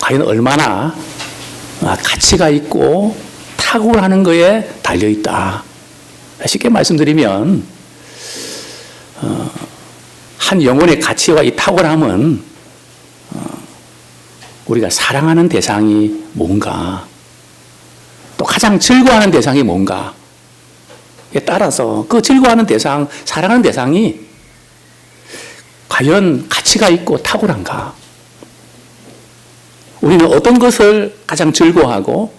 과연 얼마나 가치가 있고 탁월하는 거에 달려있다. 쉽게 말씀드리면 한 영혼의 가치와 이 탁월함은 우리가 사랑하는 대상이 뭔가, 또 가장 즐거워하는 대상이 뭔가에 따라서 그 즐거워하는 대상, 사랑하는 대상이 과연 가치가 있고 탁월한가? 우리는 어떤 것을 가장 즐거워하고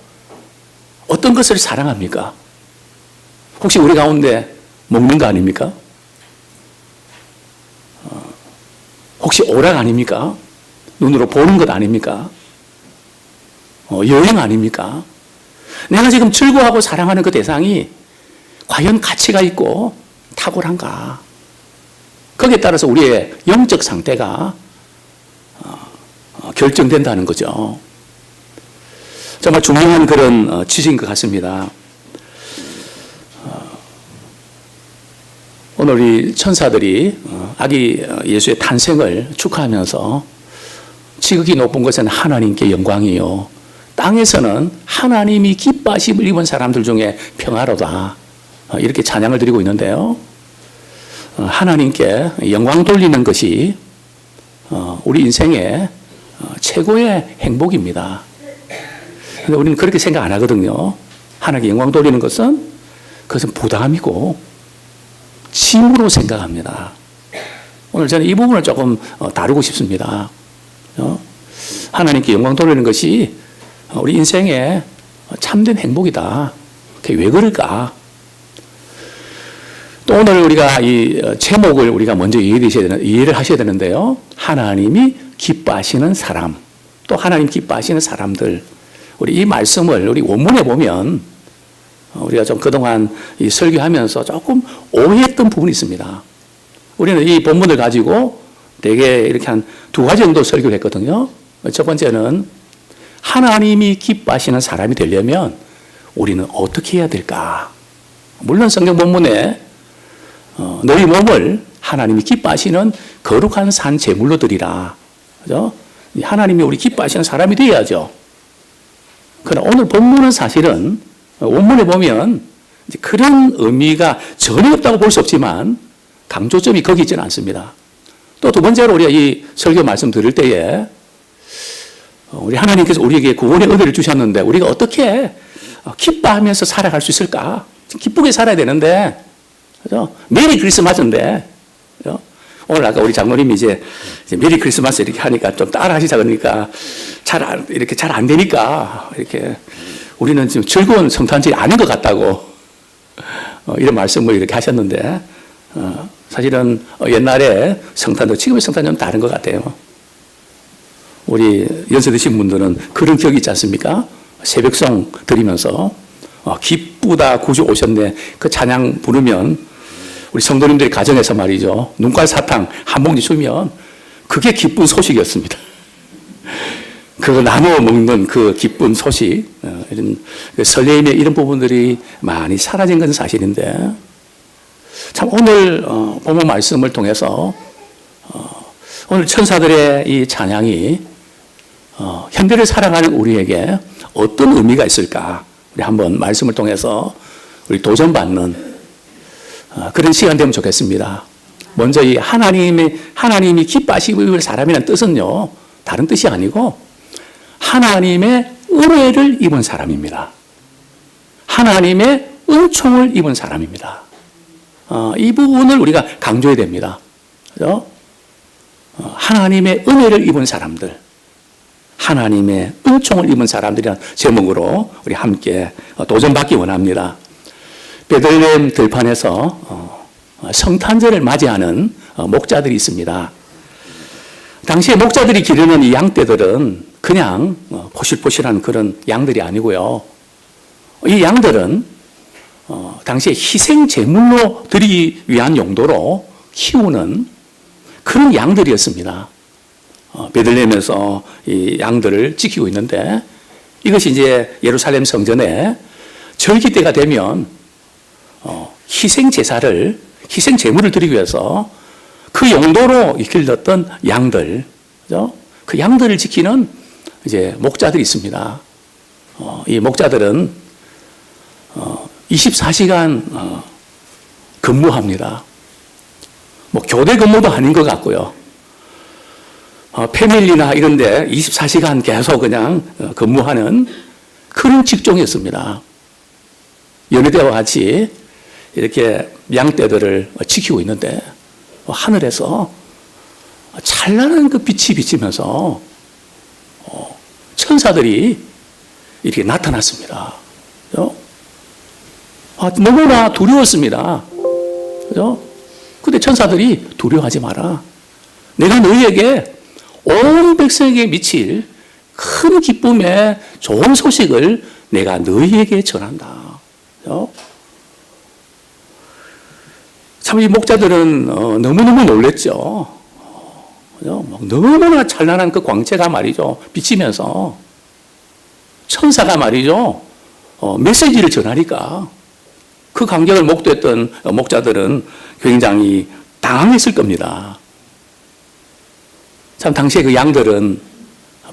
어떤 것을 사랑합니까? 혹시 우리 가운데 먹는 거 아닙니까? 혹시 오락 아닙니까? 눈으로 보는 것 아닙니까? 여행 아닙니까? 내가 지금 즐거워하고 사랑하는 그 대상이 과연 가치가 있고 탁월한가? 거기에 따라서 우리의 영적 상태가 결정된다는 거죠. 정말 중요한 그런 지식인 것 같습니다. 오늘 우리 천사들이 아기 예수의 탄생을 축하하면서 지극히 높은 곳에는 하나님께 영광이요, 땅에서는 하나님이 기뻐하심을 입은 사람들 중에 평화로다, 이렇게 찬양을 드리고 있는데요. 하나님께 영광 돌리는 것이 우리 인생의 최고의 행복입니다. 그런데 우리는 그렇게 생각 안 하거든요. 하나님께 영광 돌리는 것은 그것은 부담이고 짐으로 생각합니다. 오늘 저는 이 부분을 조금 다루고 싶습니다. 하나님께 영광 돌리는 것이 우리 인생의 참된 행복이다. 그게 왜 그럴까? 또 오늘 우리가 이 제목을 우리가 먼저 이해를 하셔야 되는데요. 하나님이 기뻐하시는 사람, 또 하나님 기뻐하시는 사람들. 우리 이 말씀을 우리 원문에 보면 우리가 좀 그동안 이 설교하면서 조금 오해했던 부분이 있습니다. 우리는 이 본문을 가지고 대개 이렇게 한 두 가지 정도 설교를 했거든요. 첫 번째는 하나님이 기뻐하시는 사람이 되려면 우리는 어떻게 해야 될까? 물론 성경 본문에 너희 몸을 하나님이 기뻐하시는 거룩한 산 제물로 드리라. 그죠? 하나님이 우리 기뻐하시는 사람이 되어야죠. 그러나 오늘 본문은 사실은 원문에 보면 그런 의미가 전혀 없다고 볼 수 없지만 강조점이 거기 있지는 않습니다. 또 두 번째로 우리가 이 설교 말씀 들을 때에 우리 하나님께서 우리에게 구원의 은혜를 주셨는데 우리가 어떻게 기뻐하면서 살아갈 수 있을까? 기쁘게 살아야 되는데, 그죠? 메리 크리스마스인데, 그죠? 오늘 아까 우리 장로님이 이제 메리 크리스마스 이렇게 하니까 좀 따라 하시자 그러니까 이렇게 잘 안 되니까 이렇게 우리는 지금 즐거운 성탄절이 아닌 것 같다고 이런 말씀을 이렇게 하셨는데, 사실은 옛날에 성탄도 지금의 성탄절은 다른 것 같아요. 우리 연세 드신 분들은 그런 기억이 있지 않습니까? 새벽송 드리면서 기쁘다 구주 오셨네 그 찬양 부르면 우리 성도님들이 가정에서 말이죠, 눈깔 사탕 한 봉지 주면 그게 기쁜 소식이었습니다. 그거 나누어 먹는 그 기쁜 소식, 이런 설레임의 이런 부분들이 많이 사라진 건 사실인데, 참 오늘 본문 말씀을 통해서 오늘 천사들의 이 찬양이 현대를 살아가는 우리에게 어떤 의미가 있을까? 우리 한번 말씀을 통해서 우리 도전받는 그런 시간 되면 좋겠습니다. 먼저 이 하나님이 기뻐하시는 사람이라는 뜻은요, 다른 뜻이 아니고 하나님의 은혜를 입은 사람입니다. 하나님의 은총을 입은 사람입니다. 이 부분을 우리가 강조해야 됩니다. 그죠? 하나님의 은혜를 입은 사람들, 하나님의 은총을 입은 사람들이라는 제목으로 우리 함께 도전받기 원합니다. 베들레헴 들판에서 성탄절을 맞이하는 목자들이 있습니다. 당시에 목자들이 기르는 이 양떼들은 그냥 포실포실한 그런 양들이 아니고요. 이 양들은 당시에 희생 제물로 드리기 위한 용도로 키우는 그런 양들이었습니다. 베들레헴에서 이 양들을 지키고 있는데, 이것이 이제 예루살렘 성전에 절기 때가 되면 희생 제사를, 희생 제물을 드리기 위해서 그 용도로 길렀던 양들, 그죠? 그 양들을 지키는 이제 목자들이 있습니다. 이 목자들은 24시간 근무합니다. 뭐 교대 근무도 아닌 것 같고요. 패밀리나 이런 데 24시간 계속 그냥 근무하는 그런 직종이었습니다. 여느 때와 같이 이렇게 양떼들을 지키고 있는데 하늘에서 찬란한 그 빛이 비치면서 천사들이 이렇게 나타났습니다. 너무나 두려웠습니다. 그죠? 근데 천사들이 두려워하지 마라. 내가 너희에게 온 백성에게 미칠 큰 기쁨의 좋은 소식을 내가 너희에게 전한다. 그죠? 참 이 목자들은 너무너무 놀랬죠. 그죠? 너무나 찬란한 그 광채가 말이죠. 비치면서 천사가 말이죠. 메시지를 전하니까 그 간격을 목도했던 목자들은 굉장히 당황했을 겁니다. 참 당시에 그 양들은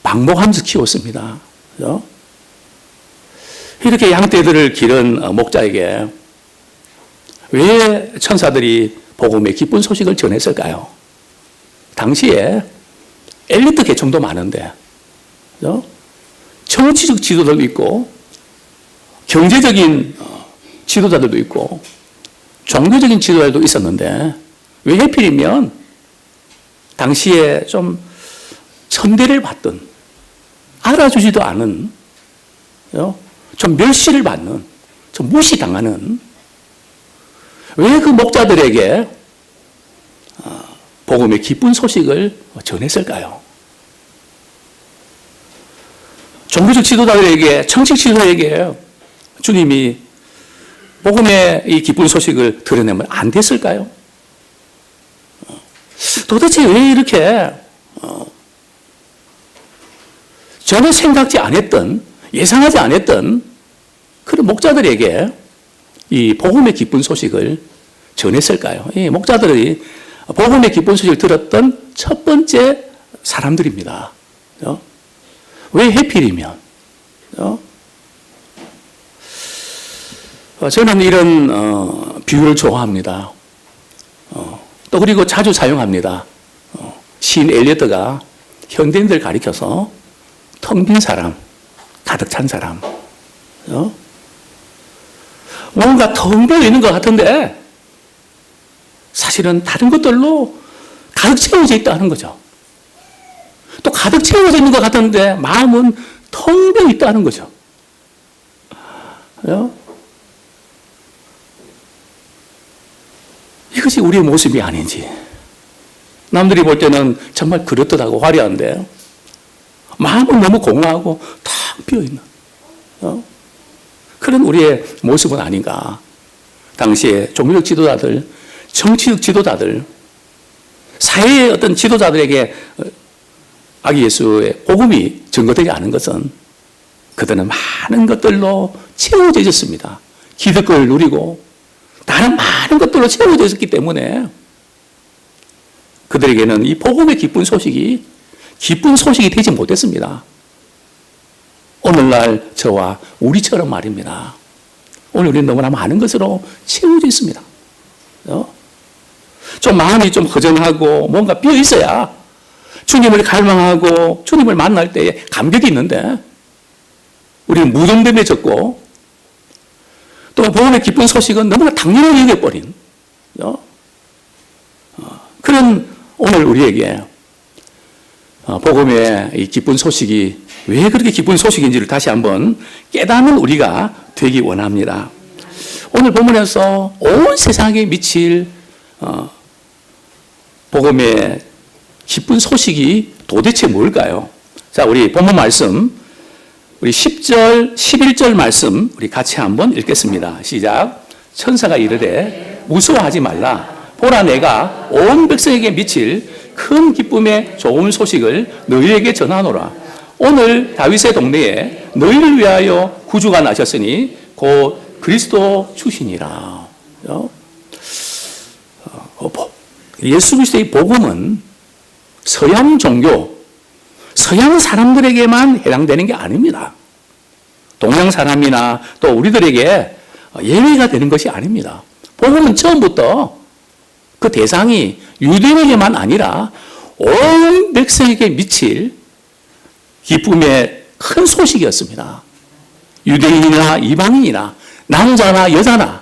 방목하면서 키웠습니다. 그죠? 이렇게 양떼들을 기른 목자에게 왜 천사들이 복음의 기쁜 소식을 전했을까요? 당시에 엘리트 계층도 많은데, 그죠? 정치적 지도자도 있고, 경제적인 지도자들도 있고, 종교적인 지도자들도 있었는데, 왜 하필이면 당시에 좀 천대를 받던, 알아주지도 않은, 좀 멸시를 받는, 좀 무시당하는, 왜 그 목자들에게 복음의 기쁜 소식을 전했을까요? 종교적 지도자들에게, 정책 지도자에게 주님이 복음의 이 기쁜 소식을 드러내면 안 됐을까요? 도대체 왜 이렇게 전혀 생각지 않았던, 예상하지 않았던 그런 목자들에게 이 복음의 기쁜 소식을 전했을까요? 이 목자들이 복음의 기쁜 소식을 들었던 첫 번째 사람들입니다. 왜 하필이면? 저는 이런 비유를 좋아합니다. 또 그리고 자주 사용합니다. 시인 엘리어트가 현대인들 가리켜서 텅 빈 사람, 가득 찬 사람. 뭔가 텅 비어 있는 것 같은데 사실은 다른 것들로 가득 채워져 있다는 거죠. 또 가득 채워져 있는 것 같은데 마음은 텅 비어 있다는 거죠. 이것이 우리의 모습이 아닌지. 남들이 볼 때는 정말 그렇듯하고 화려한데 마음은 너무 공허하고 텅 비어 있는 그런 우리의 모습은 아닌가. 당시에 종교적 지도자들, 정치적 지도자들, 사회의 어떤 지도자들에게 아기 예수의 복음이 증거되지 않은 것은 그들은 많은 것들로 채워져 있었습니다. 기득권을 누리고 다른 많은 것들로 채워져 있었기 때문에 그들에게는 이 복음의 기쁜 소식이 되지 못했습니다. 오늘날 저와 우리처럼 말입니다. 오늘 우리는 너무나 많은 것으로 채워져 있습니다. 좀 마음이 좀 허전하고 뭔가 비어 있어야 주님을 갈망하고 주님을 만날 때에 감격이 있는데 우리는 무덤덤해졌고 또 복음의 기쁜 소식은 너무나 당연하게 여겨버린 그런 오늘 우리에게 복음의 이 기쁜 소식이 왜 그렇게 기쁜 소식인지를 다시 한번 깨닫는 우리가 되기 원합니다. 오늘 본문에서 온 세상에 미칠 복음의 기쁜 소식이 도대체 뭘까요? 자, 우리 본문 말씀, 우리 10절, 11절 말씀 우리 같이 한번 읽겠습니다. 시작. 천사가 이르되 무서워하지 말라. 보라, 내가 온 백성에게 미칠 큰 기쁨의 좋은 소식을 너희에게 전하노라. 오늘 다윗의 동네에 너희를 위하여 구주가 나셨으니 곧 그리스도 주시니라. 예수 그리스도의 복음은 서양 종교, 서양 사람들에게만 해당되는 게 아닙니다. 동양 사람이나 또 우리들에게 예외가 되는 것이 아닙니다. 복음은 처음부터 그 대상이 유대인에게만 아니라 온 백성에게 미칠 기쁨의 큰 소식이었습니다. 유대인이나 이방인이나 남자나 여자나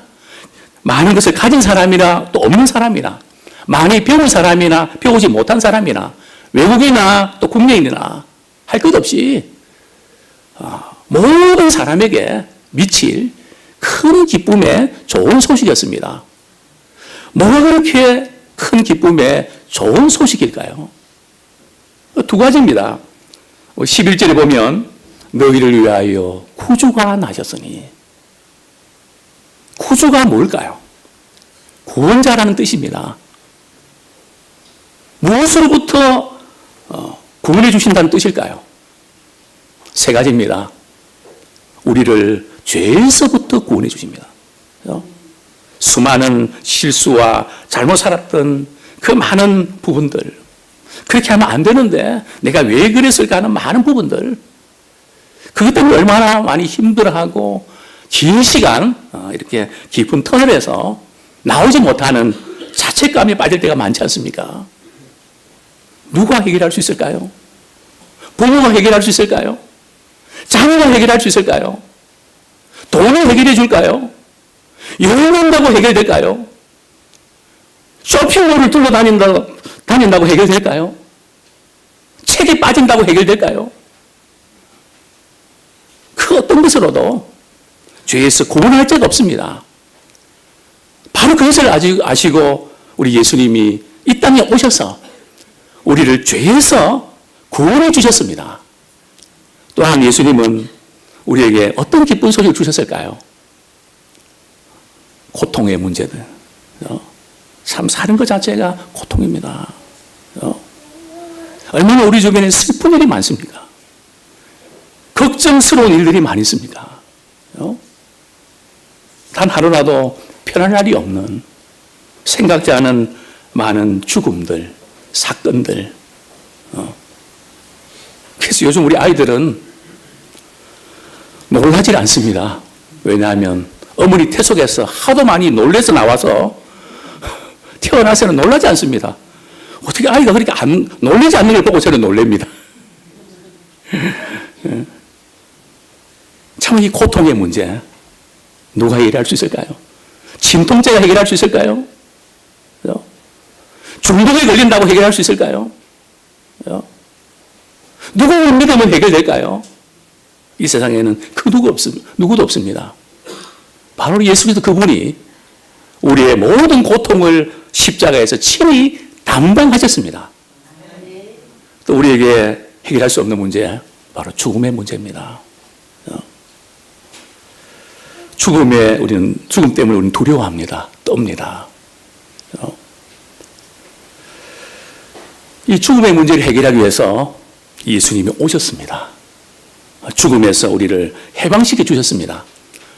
많은 것을 가진 사람이나 또 없는 사람이나 많이 배운 사람이나 배우지 못한 사람이나 외국인이나 또 국내인이나 할 것 없이 모든 사람에게 미칠 큰 기쁨의 좋은 소식이었습니다. 뭐가 그렇게 큰 기쁨의 좋은 소식일까요? 두 가지입니다. 11절에 보면 너희를 위하여 구주가 나셨으니, 구주가 뭘까요? 구원자라는 뜻입니다. 무엇으로부터 구원해 주신다는 뜻일까요? 세 가지입니다. 우리를 죄에서부터 구원해 주십니다. 수많은 실수와 잘못 살았던 그 많은 부분들, 그렇게 하면 안 되는데 내가 왜 그랬을까 하는 많은 부분들, 그것 때문에 얼마나 많이 힘들어하고 긴 시간 이렇게 깊은 터널에서 나오지 못하는 자책감에 빠질 때가 많지 않습니까? 누가 해결할 수 있을까요? 부모가 해결할 수 있을까요? 자녀가 해결할 수 있을까요? 돈이 해결해 줄까요? 여행 간다고 해결될까요? 쇼핑몰을 다닌다고 해결될까요? 책에 빠진다고 해결될까요? 그 어떤 것으로도 죄에서 구원할 자가 없습니다. 바로 그것을 아시고 우리 예수님이 이 땅에 오셔서 우리를 죄에서 구원해 주셨습니다. 또한 예수님은 우리에게 어떤 기쁜 소식을 주셨을까요? 고통의 문제들. 참 사는 것 자체가 고통입니다. 얼마나 우리 주변에 슬픈 일이 많습니까? 걱정스러운 일들이 많이 있습니까? 단 하루라도 편할 날이 없는, 생각지 않은 많은 죽음들, 사건들. 그래서 요즘 우리 아이들은 놀라질 않습니다. 왜냐하면 어머니 태 속에서 하도 많이 놀래서 나와서 태어나서는 놀라지 않습니다. 어떻게 아이가 그렇게 놀라지 않는 걸 보고 저는 놀랍니다. 참 이 고통의 문제 누가 해결할 수 있을까요? 진통제가 해결할 수 있을까요? 중독에 걸린다고 해결할 수 있을까요? 누구를 믿으면 해결될까요? 이 세상에는 그 누구도 없습니다. 바로 예수 그리스도 그분이 우리의 모든 고통을 십자가에서 친히 담당하셨습니다. 또 우리에게 해결할 수 없는 문제, 바로 죽음의 문제입니다. 죽음 때문에 우리는 두려워합니다. 떱니다. 이 죽음의 문제를 해결하기 위해서 예수님이 오셨습니다. 죽음에서 우리를 해방시켜 주셨습니다.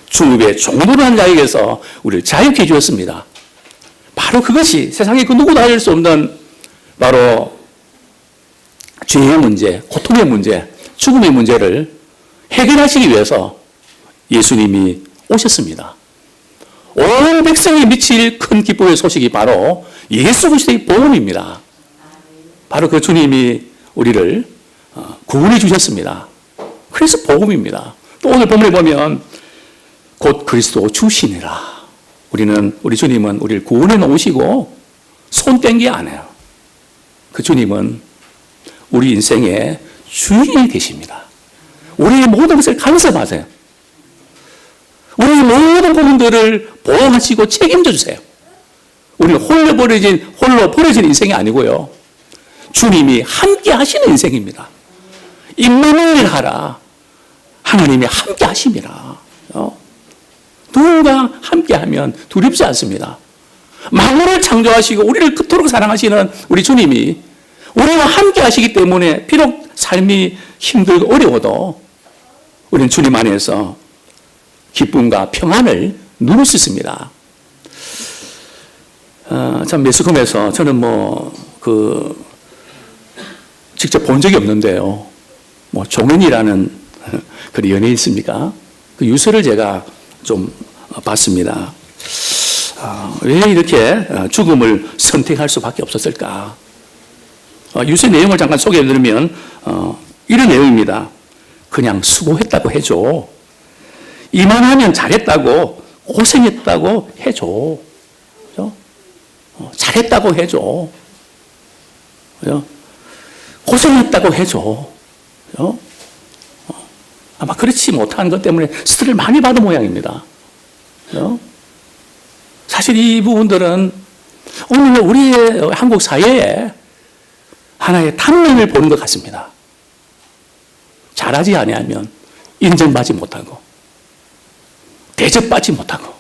죽음의 종노릇한 자에게서 우리를 자유케 해 주셨습니다. 바로 그것이 세상에 그 누구도 알릴 수 없는 바로 죄의 문제, 고통의 문제, 죽음의 문제를 해결하시기 위해서 예수님이 오셨습니다. 온 백성이 미칠 큰 기쁨의 소식이 바로 예수 그리스도의 복음입니다. 바로 그 주님이 우리를 구원해 주셨습니다. 그래서 복음입니다. 또 오늘 본문에 보면 곧 그리스도 주시니라. 우리 주님은 우리를 구원해 놓으시고 손 땡기 안 해요. 그 주님은 우리 인생의 주인이 되십니다. 우리의 모든 것을 간섭하세요. 우리의 모든 부분들을 보호하시고 책임져 주세요. 우리는 홀로 버려진 인생이 아니고요. 주님이 함께 하시는 인생입니다. 임마누엘 하라. 하나님이 함께 하심이라. 누군가 함께 하면 두렵지 않습니다. 만물을 창조하시고 우리를 그토록 사랑하시는 우리 주님이 우리와 함께 하시기 때문에 비록 삶이 힘들고 어려워도 우리는 주님 안에서 기쁨과 평안을 누릴 수 있습니다. 참 매스컴에서 저는 직접 본 적이 없는데요. 뭐 종현이라는 그 연예인 있습니까? 그 유서를 제가 좀 봤습니다. 왜 이렇게 죽음을 선택할 수밖에 없었을까? 유서 내용을 잠깐 소개해드리면 이런 내용입니다. 그냥 수고했다고 해줘. 이만하면 잘했다고, 고생했다고 해줘. 그죠? 잘했다고 해줘. 그죠? 고생했다고 해줘. 그죠? 아마 그렇지 못한 것 때문에 스트레스를 많이 받은 모양입니다. 그죠? 사실 이 부분들은 오늘 우리의 한국 사회에 하나의 탐닉을 보는 것 같습니다. 잘하지 아니하면 인정받지 못하고 대접받지 못하고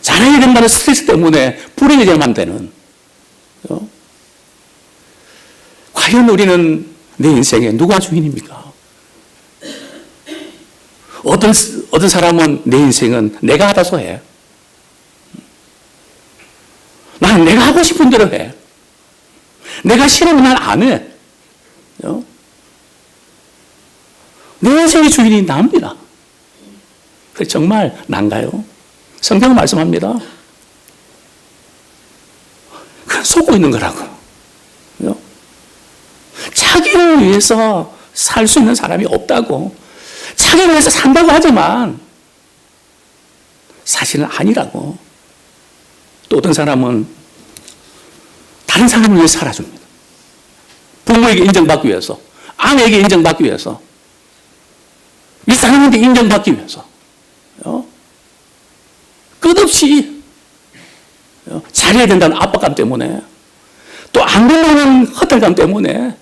잘해야 된다는 스트레스 때문에 불행해져만 되는. 과연 우리는 내 인생에 누가 주인입니까? 어떤 사람은 내 인생은 내가 알아서 해. 나는 내가 하고 싶은 대로 해. 내가 싫으면 난 안 해. 내 인생의 주인이 나입니다. 그래 정말 난가요? 성경은 말씀합니다. 그냥 속고 있는 거라고. 자기를 위해서 살 수 있는 사람이 없다고. 자기를 위해서 산다고 하지만 사실은 아니라고. 또 어떤 사람은 다른 사람을 위해 살아줍니다. 부모에게 인정받기 위해서, 아내에게 인정받기 위해서, 이 사람한테 인정받기 위해서 끝없이 잘해야 된다는 압박감 때문에 또 안 된다는 허탈감 때문에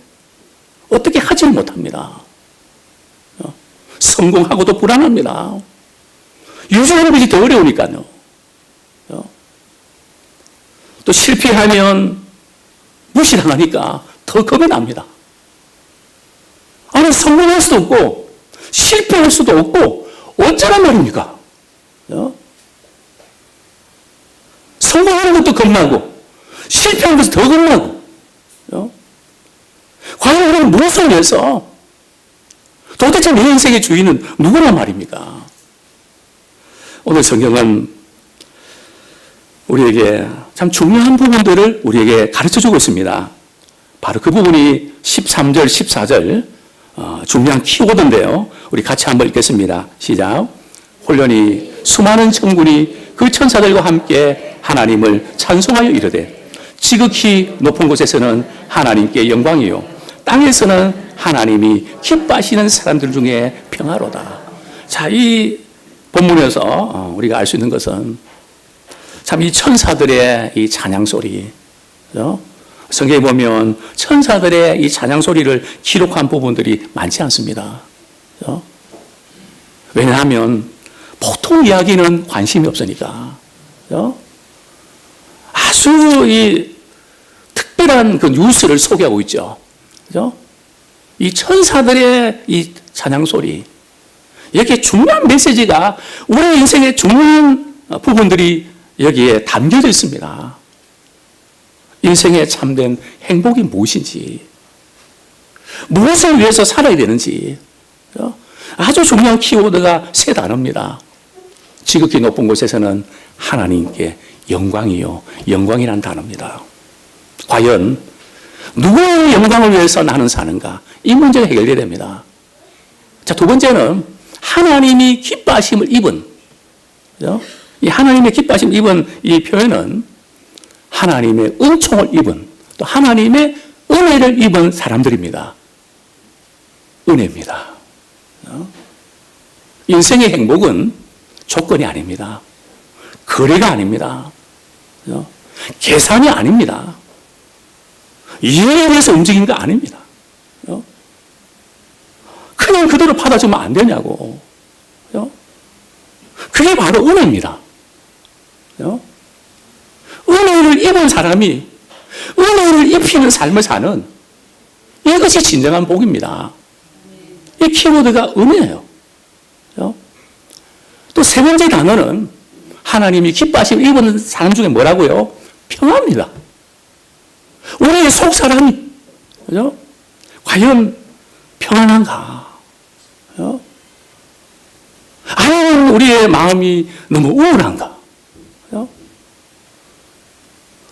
어떻게 하지를 못합니다. 성공하고도 불안합니다. 유지하는 것이 더 어려우니까요. 또 실패하면 무시당하니까 더 겁이 납니다. 아니 성공할 수도 없고 실패할 수도 없고 어쩌란 말입니까? 성공하는 것도 겁나고 실패하는 것도 더 겁나고 과연 우리는 무엇을 위해서 도대체 내 인생의 주인은 누구란 말입니까? 오늘 성경은 우리에게 참 중요한 부분들을 우리에게 가르쳐주고 있습니다. 바로 그 부분이 13절, 14절 중요한 키워드인데요. 우리 같이 한번 읽겠습니다. 시작. 홀련히 수많은 천군이 그 천사들과 함께 하나님을 찬송하여 이르되 지극히 높은 곳에서는 하나님께 영광이요 땅에서는 하나님이 기뻐하시는 사람들 중에 평화로다. 자, 이 본문에서 우리가 알 수 있는 것은 참 이 천사들의 이 찬양 소리, 성경에 보면 천사들의 이 찬양 소리를 기록한 부분들이 많지 않습니다. 왜냐하면 보통 이야기는 관심이 없으니까. 아주 이 특별한 그 뉴스를 소개하고 있죠. 그죠? 이 천사들의 이 찬양 소리, 이렇게 중요한 메시지가 우리 인생의 중요한 부분들이 여기에 담겨져 있습니다. 인생의 참된 행복이 무엇인지, 무엇을 위해서 살아야 되는지, 아주 중요한 키워드가 세 단어입니다. 지극히 높은 곳에서는 하나님께 영광이요, 영광이라는 단어입니다. 과연 누구의 영광을 위해서 나는 사는가? 이 문제가 해결돼야 됩니다. 자, 두 번째는 하나님이 기뻐하심을 입은, 이 하나님의 기뻐하심을 입은 이 표현은 하나님의 은총을 입은, 또 하나님의 은혜를 입은 사람들입니다. 은혜입니다. 인생의 행복은 조건이 아닙니다. 거래가 아닙니다. 계산이 아닙니다. 이해에 대해서 움직이는 거 아닙니다. 그냥 그대로 받아주면 안 되냐고. 그게 바로 은혜입니다. 은혜를 입은 사람이 은혜를 입히는 삶을 사는 이것이 진정한 복입니다. 이 키워드가 은혜예요. 또 세 번째 단어는 하나님이 기뻐하시고 입은 사람 중에 뭐라고요? 평화입니다. 우리의 속 사람이 그죠? 과연 평안한가? 그죠? 아니면 우리의 마음이 너무 우울한가? 그죠?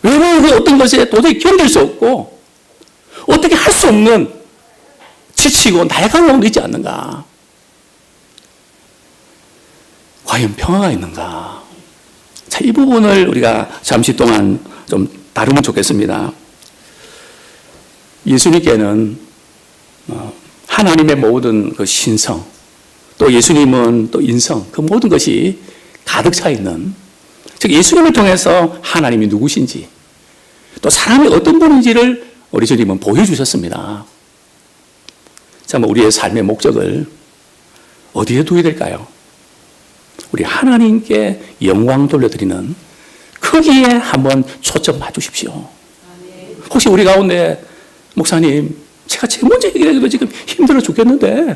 왜냐하면 그 어떤 것에 도저히 견딜 수 없고 어떻게 할 수 없는 지치고 나약한 마음도 있지 않는가? 과연 평화가 있는가? 자, 이 부분을 우리가 잠시 동안 좀 다루면 좋겠습니다. 예수님께는 하나님의 모든 그 신성, 또 예수님은 또 인성, 그 모든 것이 가득 차 있는, 즉 예수님을 통해서 하나님이 누구신지, 또 사람이 어떤 분인지를 우리 주님은 보여주셨습니다. 자, 우리의 삶의 목적을 어디에 두어야 될까요? 우리 하나님께 영광 돌려드리는 거기에 한번 초점 봐주십시오. 혹시 우리 가운데 목사님, 제가 제일 먼저 얘기해도 지금 힘들어 죽겠는데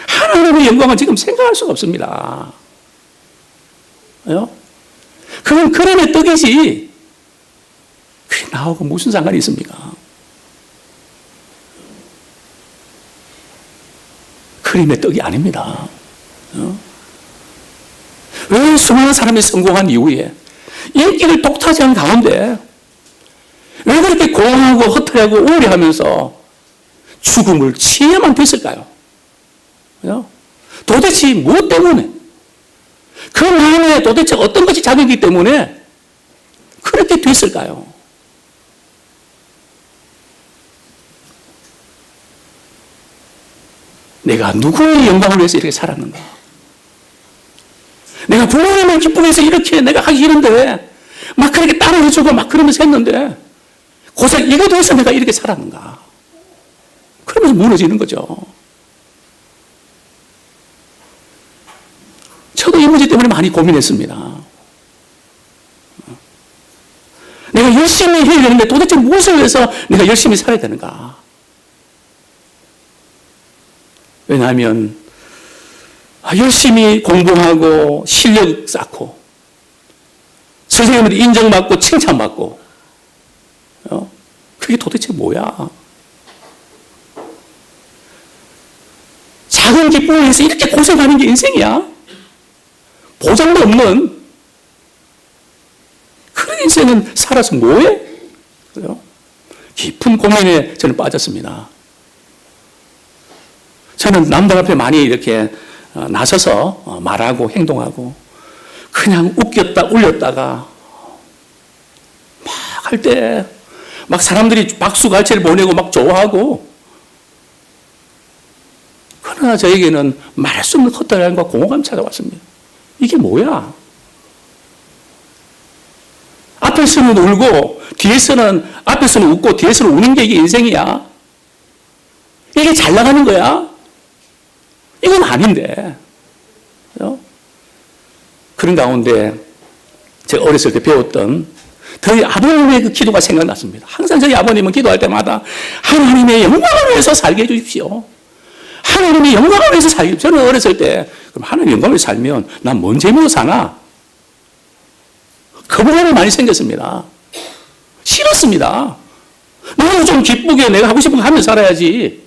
하나님의 영광은 지금 생각할 수가 없습니다. 그건 그림의 떡이지 그게 나하고 무슨 상관이 있습니까? 그림의 떡이 아닙니다. 왜 수많은 사람이 성공한 이후에 인기를 독차지한 가운데 왜 그렇게 공허하고 허탈하고 우울해하면서 죽음을 취해야만 됐을까요? 도대체 무엇 때문에? 그 마음에 도대체 어떤 것이 작용이기 때문에 그렇게 됐을까요? 내가 누구의 영광을 위해서 이렇게 살았는가? 내가 부모님을 기쁘게 해서 이렇게 내가 하기 싫은데 막 그렇게 따라해주고 막 그러면서 했는데 고작 이것도 해서 내가 이렇게 살았는가? 그러면서 무너지는 거죠. 저도 이 문제 때문에 많이 고민했습니다. 내가 열심히 해야 되는데 도대체 무엇을 위해서 내가 열심히 살아야 되는가? 왜냐하면 열심히 공부하고 실력 쌓고 선생님한테 인정받고 칭찬받고 그게 도대체 뭐야? 작은 기쁨을 위해서 이렇게 고생하는 게 인생이야? 보장도 없는 그런 인생은 살아서 뭐해? 깊은 고민에 저는 빠졌습니다. 저는 남들 앞에 많이 이렇게 나서서 말하고 행동하고 그냥 웃겼다 울렸다가 막 할 때 막 사람들이 박수갈채를 보내고 막 좋아하고, 그러나 저에게는 말할 수 없는 헛다리함과 공허감이 찾아왔습니다. 이게 뭐야? 앞에서는 울고 앞에서는 웃고 뒤에서는 우는 게 이게 인생이야? 이게 잘 나가는 거야? 이건 아닌데. 그런 가운데 제가 어렸을 때 배웠던 저희 아버님의 그 기도가 생각났습니다. 항상 저희 아버님은 기도할 때마다 하나님의 영광을 위해서 살게 해주십시오. 하나님의 영광을 위해서 살게. 저는 어렸을 때 그럼 하나님의 영광을 위해서 살면 난 뭔 재미로 사나? 거부감이 많이 생겼습니다. 싫었습니다. 나도 좀 기쁘게 내가 하고 싶은 거 하면서 살아야지.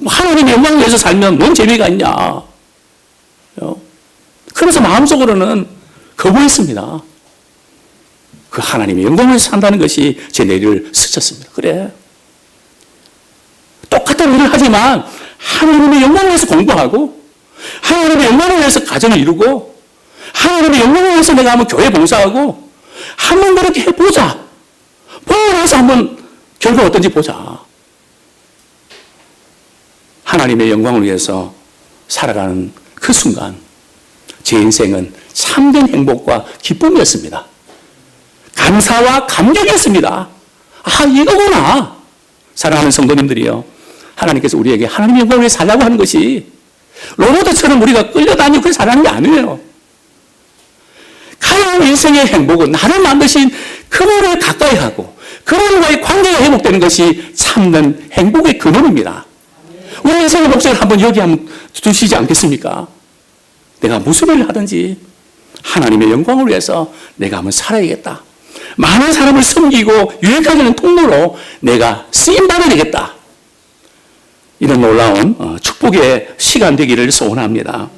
하나님의 영광을 위해서 살면 뭔 재미가 있냐. 그래서 마음속으로는 거부했습니다. 그 하나님의 영광을 위해서 산다는 것이 제 뇌를 스쳤습니다. 그래. 똑같은 일을 하지만 하나님의 영광을 위해서 공부하고 하나님의 영광을 위해서 가정을 이루고 하나님의 영광을 위해서 내가 한번 교회 봉사하고 한번 그렇게 해보자. 보고 나서 한번 결과 어떤지 보자. 하나님의 영광을 위해서 살아가는 그 순간 제 인생은 참된 행복과 기쁨이었습니다. 감사와 감격이었습니다. 아, 이거구나. 사랑하는 성도님들이요, 하나님께서 우리에게 하나님의 영광을 위해 살라고 하는 것이 로봇처럼 우리가 끌려다니고 그래서 살라는 게 아니에요. 가장 인생의 행복은 나를 만드신 그분을 가까이 하고 그분과의 관계가 회복되는 것이 참는 행복의 근원입니다. 우리 인생의 목적을 한번 여기 한번 두시지 않겠습니까? 내가 무슨 일을 하든지 하나님의 영광을 위해서 내가 한번 살아야겠다. 많은 사람을 섬기고 유익하게 하는 통로로 내가 쓰임받아야 되겠다. 이런 놀라운 축복의 시간 되기를 소원합니다.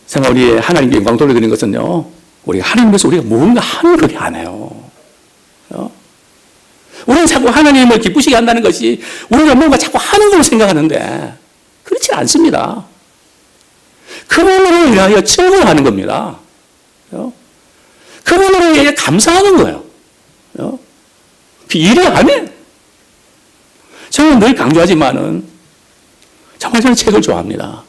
정말 우리 하나님께 영광 돌려드리는 것은요, 우리가 하나님께서 우리가 뭔가 하는 그게 안 해요. 우리는 자꾸 하나님을 기쁘시게 한다는 것이 우리가 뭔가 자꾸 하는 걸로 생각하는데 그렇지 않습니다. 그분으로 인하여 증거하는 겁니다. 그분으로 인하여 감사하는 거예요. 그 일을 안 해. 저는 늘 강조하지만은 정말 저는 책을 좋아합니다.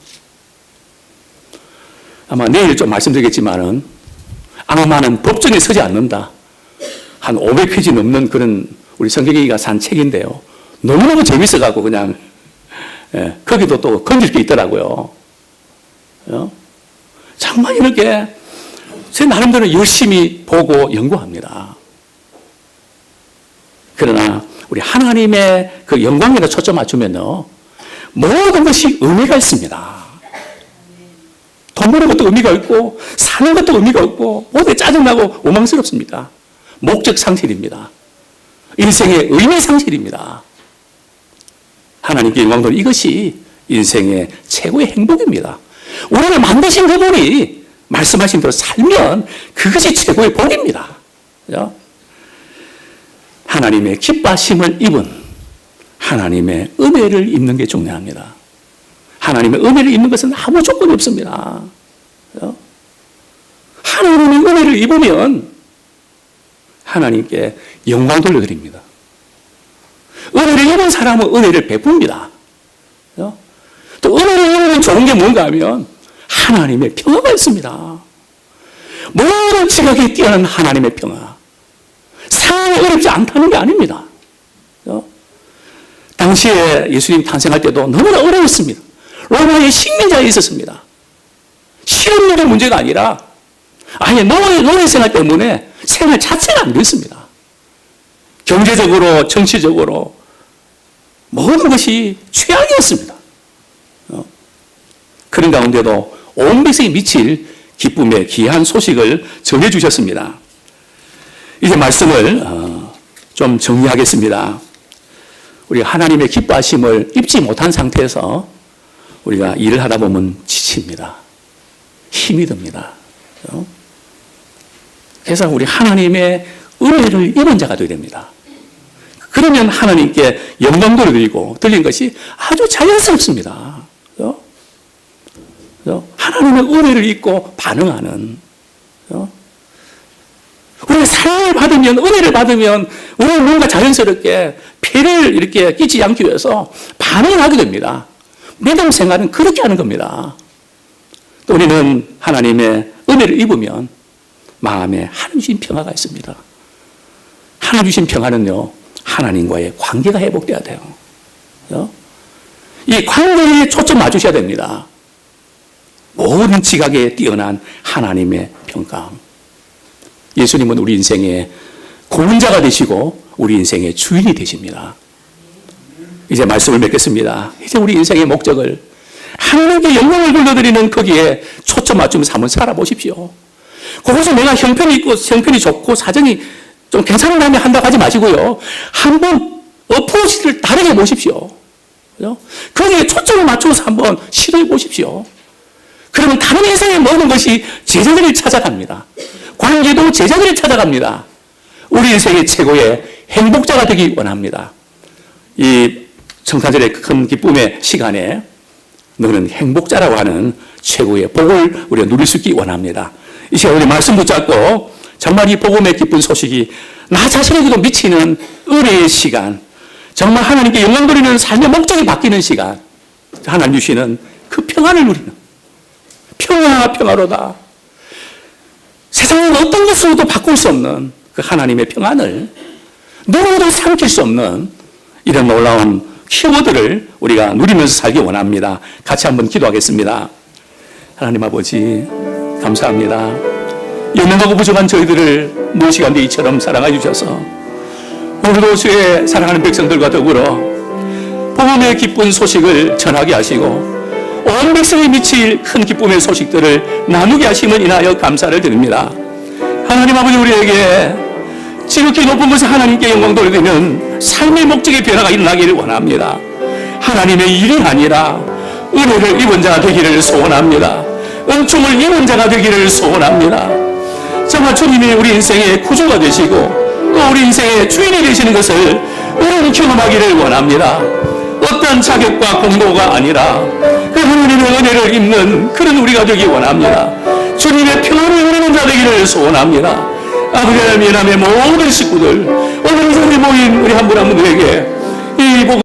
아마 내일 좀 말씀드리겠지만은 악마는 법정에 서지 않는다. 한 500페이지 넘는 그런 우리 성경이가 산 책인데요. 너무너무 재밌어갖고 그냥 거기도 또 건질 게 있더라고요. 정말 이렇게 제 나름대로 열심히 보고 연구합니다. 그러나 우리 하나님의 그 영광에다 초점 맞추면요, 모든 것이 의미가 있습니다. 돈 버는 것도 의미가 있고 사는 것도 의미가 있고 모두 짜증나고 원망스럽습니다. 목적 상실입니다. 인생의 의미 상실입니다. 하나님께 영광 돌리는 이것이 인생의 최고의 행복입니다. 우리를 만드신 그분이 말씀하신 대로 살면 그것이 최고의 복입니다. 그죠? 하나님의 기뻐하심을 입은 하나님의 은혜를 입는 게 중요합니다. 하나님의 은혜를 입는 것은 아무 조건이 없습니다. 그죠? 하나님의 은혜를 입으면 하나님께 영광 돌려드립니다. 은혜를 입은 사람은 은혜를 베풉니다. 그죠? 또 은혜를 입으면 좋은 게 뭔가 하면 하나님의 평화가 있습니다. 모든 지각에 뛰어난 하나님의 평화. 상황이 어렵지 않다는 게 아닙니다. 그죠? 당시에 예수님 탄생할 때도 너무나 어려웠습니다. 로마의 식민자에 있었습니다. 실업률의 문제가 아니라 아예 노예 생활 때문에 생활 자체가 안 됐습니다. 경제적으로, 정치적으로 모든 것이 최악이었습니다. 그런 가운데도 온 백성이 미칠 기쁨의 귀한 소식을 전해주셨습니다. 이제 말씀을 좀 정리하겠습니다. 우리 하나님의 기뻐하심을 입지 못한 상태에서 우리가 일을 하다 보면 지칩니다. 힘이 듭니다. 그래서 우리 하나님의 은혜를 입은 자가 되어야 됩니다. 그러면 하나님께 영광 돌리고 들린 것이 아주 자연스럽습니다. 하나님의 은혜를 입고 반응하는. 우리가 사랑을 받으면, 은혜를 받으면 우리는 뭔가 자연스럽게 피해를 이렇게 끼치지 않기 위해서 반응을 하게 됩니다. 믿음 생활은 그렇게 하는 겁니다. 또 우리는 하나님의 은혜를 입으면 마음에 하나님 주신 평화가 있습니다. 하나님 주신 평화는요, 하나님과의 관계가 회복돼야 돼요. 이 관계에 초점 맞추셔야 됩니다. 모든 지각에 뛰어난 하나님의 평강. 예수님은 우리 인생의 구원자가 되시고 우리 인생의 주인이 되십니다. 이제 말씀을 맺겠습니다. 이제 우리 인생의 목적을 하나님께 영광을 돌려드리는 거기에 초점 맞추면서 한번 살아보십시오. 거기서 내가 형편이 있고 형편이 좋고 사정이 좀 괜찮은 다음에 한다고 하지 마시고요. 한번 어프로치를 다르게 보십시오. 그죠? 거기에 초점을 맞춰서 한번 시도해 보십시오. 그러면 다른 인생의 모든 것이 제자들을 찾아갑니다. 관계도 제자들을 찾아갑니다. 우리 인생의 최고의 행복자가 되기 원합니다. 이 성탄절의 큰 기쁨의 시간에 너는 행복자라고 하는 최고의 복을 우리가 누릴 수 있기 원합니다. 이 시간 우리 말씀 붙잡고 정말 이 복음의 기쁜 소식이 나 자신에게도 미치는 은혜의 시간, 정말 하나님께 영광 돌리는 삶의 목적이 바뀌는 시간, 하나님 주시는 그 평안을 누리는 평화로다. 세상은 어떤 것으로도 바꿀 수 없는 그 하나님의 평안을 누구도 삼킬 수 없는 이런 놀라운 키워드를 우리가 누리면서 살기 원합니다. 같이 한번 기도하겠습니다. 하나님 아버지 감사합니다. 연약하고 부족한 저희들을 무시간데 이처럼 사랑해 주셔서 오늘도 주의 사랑하는 백성들과 더불어 복음의 기쁜 소식을 전하게 하시고 온 백성에 미칠 큰 기쁨의 소식들을 나누게 하심을 인하여 감사를 드립니다. 하나님 아버지, 우리에게 지극히 높은 곳에 하나님께 영광 돌리는 삶의 목적의 변화가 일어나기를 원합니다. 하나님의 일이 아니라 은혜를 입은 자가 되기를 소원합니다. 은총을 입은 자가 되기를 소원합니다. 정말 주님이 우리 인생의 구주가 되시고 또 우리 인생의 주인이 되시는 것을 우리는 경험하기를 원합니다. 어떤 자격과 공로가 아니라 그 하나님의 은혜를 입는 그런 우리가 되기 원합니다. 주님의 평안을 누리는 자 되기를 소원합니다. 아버지 하나님, 예남의 모든 식구들, 오늘 우리 모인 우리 한 분 한 분들에게 이 복